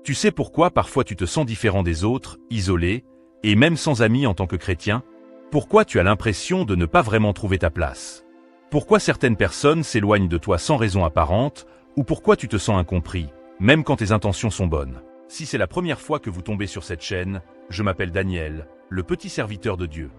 Tu sais pourquoi parfois tu te sens différent des autres, isolé, et même sans amis en tant que chrétien? Pourquoi tu as l'impression de ne pas vraiment trouver ta place? Pourquoi certaines personnes s'éloignent de toi sans raison apparente, ou pourquoi tu te sens incompris, même quand tes intentions sont bonnes? Si c'est la première fois que vous tombez sur cette chaîne, je m'appelle Daniel, le petit serviteur de Dieu.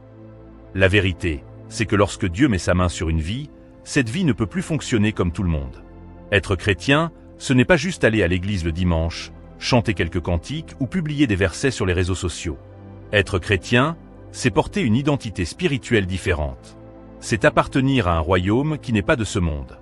La vérité, c'est que lorsque Dieu met sa main sur une vie, cette vie ne peut plus fonctionner comme tout le monde. Être chrétien, ce n'est pas juste aller à l'église le dimanche, chanter quelques cantiques ou publier des versets sur les réseaux sociaux. Être chrétien, c'est porter une identité spirituelle différente. C'est appartenir à un royaume qui n'est pas de ce monde.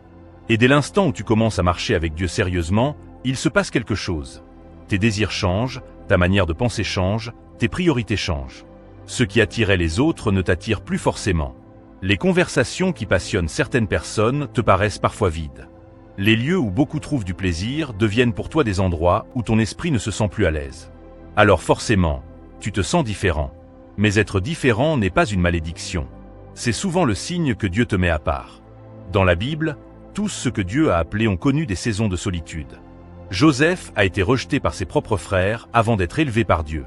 Et dès l'instant où tu commences à marcher avec Dieu sérieusement, il se passe quelque chose. Tes désirs changent, ta manière de penser change, tes priorités changent. Ce qui attirait les autres ne t'attire plus forcément. Les conversations qui passionnent certaines personnes te paraissent parfois vides. Les lieux où beaucoup trouvent du plaisir deviennent pour toi des endroits où ton esprit ne se sent plus à l'aise. Alors forcément, tu te sens différent. Mais être différent n'est pas une malédiction. C'est souvent le signe que Dieu te met à part. Dans la Bible, tous ceux que Dieu a appelés ont connu des saisons de solitude. Joseph a été rejeté par ses propres frères avant d'être élevé par Dieu.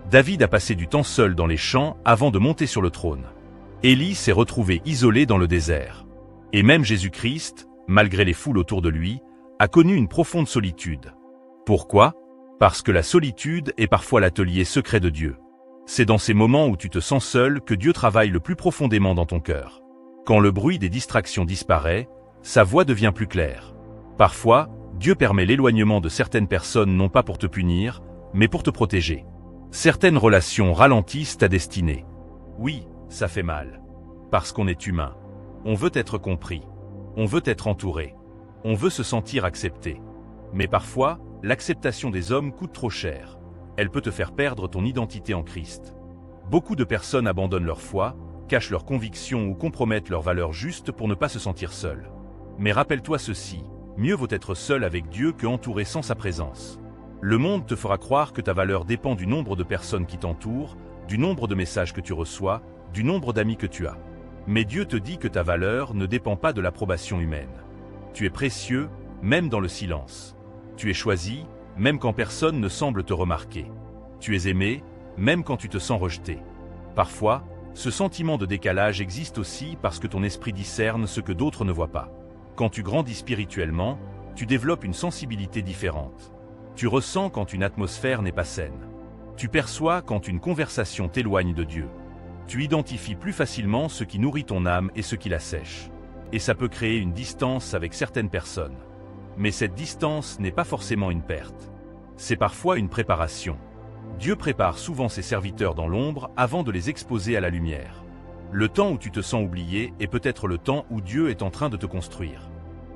David a passé du temps seul dans les champs avant de monter sur le trône. Élie s'est retrouvé isolé dans le désert. Et même Jésus-Christ, malgré les foules autour de lui, a connu une profonde solitude. Pourquoi? Parce que la solitude est parfois l'atelier secret de Dieu. C'est dans ces moments où tu te sens seul que Dieu travaille le plus profondément dans ton cœur. Quand le bruit des distractions disparaît, sa voix devient plus claire. Parfois, Dieu permet l'éloignement de certaines personnes non pas pour te punir, mais pour te protéger. Certaines relations ralentissent ta destinée. Oui, ça fait mal. Parce qu'on est humain. On veut être compris. On veut être entouré. On veut se sentir accepté. Mais parfois, l'acceptation des hommes coûte trop cher. Elle peut te faire perdre ton identité en Christ. Beaucoup de personnes abandonnent leur foi, cachent leurs convictions ou compromettent leurs valeurs juste pour ne pas se sentir seules. Mais rappelle-toi ceci, mieux vaut être seul avec Dieu que entouré sans sa présence. Le monde te fera croire que ta valeur dépend du nombre de personnes qui t'entourent, du nombre de messages que tu reçois, du nombre d'amis que tu as. Mais Dieu te dit que ta valeur ne dépend pas de l'approbation humaine. Tu es précieux, même dans le silence. Tu es choisi, même quand personne ne semble te remarquer. Tu es aimé, même quand tu te sens rejeté. Parfois, ce sentiment de décalage existe aussi parce que ton esprit discerne ce que d'autres ne voient pas. Quand tu grandis spirituellement, tu développes une sensibilité différente. Tu ressens quand une atmosphère n'est pas saine. Tu perçois quand une conversation t'éloigne de Dieu. Tu identifies plus facilement ce qui nourrit ton âme et ce qui la sèche. Et ça peut créer une distance avec certaines personnes. Mais cette distance n'est pas forcément une perte. C'est parfois une préparation. Dieu prépare souvent ses serviteurs dans l'ombre avant de les exposer à la lumière. Le temps où tu te sens oublié est peut-être le temps où Dieu est en train de te construire.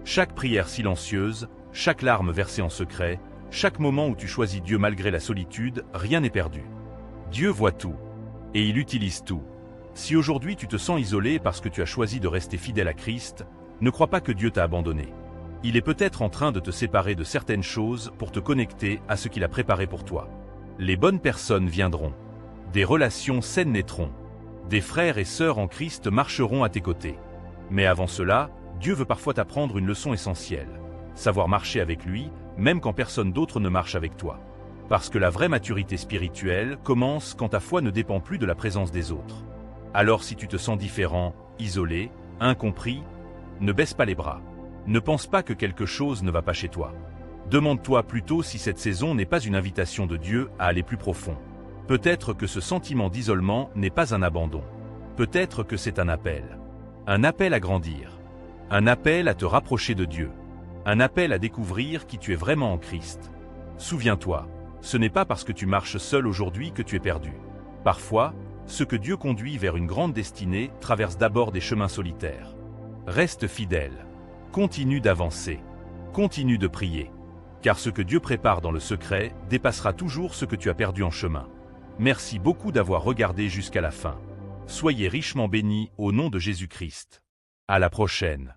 Chaque prière silencieuse, chaque larme versée en secret, chaque moment où tu choisis Dieu malgré la solitude, rien n'est perdu. Dieu voit tout. Et il utilise tout. Si aujourd'hui tu te sens isolé parce que tu as choisi de rester fidèle à Christ, ne crois pas que Dieu t'a abandonné. Il est peut-être en train de te séparer de certaines choses pour te connecter à ce qu'il a préparé pour toi. Les bonnes personnes viendront. Des relations saines naîtront. Des frères et sœurs en Christ marcheront à tes côtés. Mais avant cela, Dieu veut parfois t'apprendre une leçon essentielle. Savoir marcher avec lui, même quand personne d'autre ne marche avec toi. Parce que la vraie maturité spirituelle commence quand ta foi ne dépend plus de la présence des autres. Alors si tu te sens différent, isolé, incompris, ne baisse pas les bras. Ne pense pas que quelque chose ne va pas chez toi. Demande-toi plutôt si cette saison n'est pas une invitation de Dieu à aller plus profond. Peut-être que ce sentiment d'isolement n'est pas un abandon. Peut-être que c'est un appel. Un appel à grandir. Un appel à te rapprocher de Dieu. Un appel à découvrir qui tu es vraiment en Christ. Souviens-toi, ce n'est pas parce que tu marches seul aujourd'hui que tu es perdu. Parfois, ce que Dieu conduit vers une grande destinée traverse d'abord des chemins solitaires. Reste fidèle. Continue d'avancer. Continue de prier. Car ce que Dieu prépare dans le secret dépassera toujours ce que tu as perdu en chemin. Merci beaucoup d'avoir regardé jusqu'à la fin. Soyez richement bénis au nom de Jésus-Christ. À la prochaine.